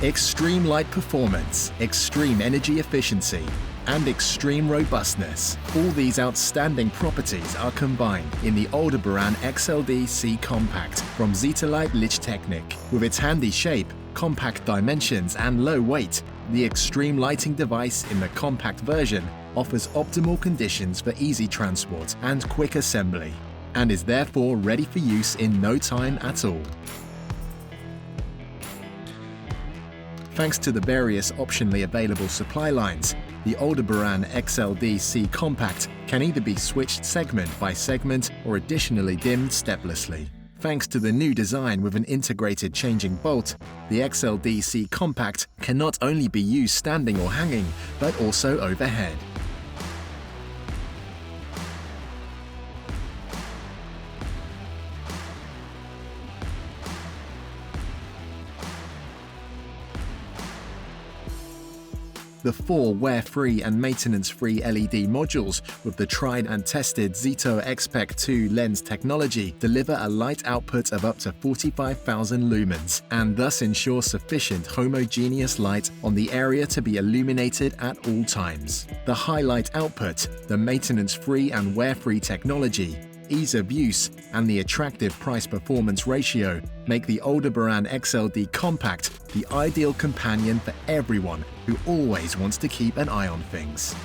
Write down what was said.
Extreme light performance, extreme energy efficiency, and extreme robustness. All these outstanding properties are combined in the ALDEBARAN XLD-C Compact from SETOLITE Lichttechnik. With its handy shape, compact dimensions and low weight, the extreme lighting device in the compact version offers optimal conditions for easy transport and quick assembly, and is therefore ready for use in no time at all. Thanks to the various optionally available supply lines, the ALDEBARAN XLD-C Compact can either be switched segment by segment or additionally dimmed steplessly. Thanks to the new design with an integrated changing bolt, the XLD-C Compact can not only be used standing or hanging, but also overhead. The 4 wear-free and maintenance-free LED modules with the tried and tested Zeto XPEC 2 lens technology deliver a light output of up to 45,000 lumens and thus ensure sufficient homogeneous light on the area to be illuminated at all times. The high light output, the maintenance-free and wear-free technology, ease of use, and the attractive price-performance ratio make the ALDEBARAN XLD Compact the ideal companion for everyone who always wants to keep an eye on things.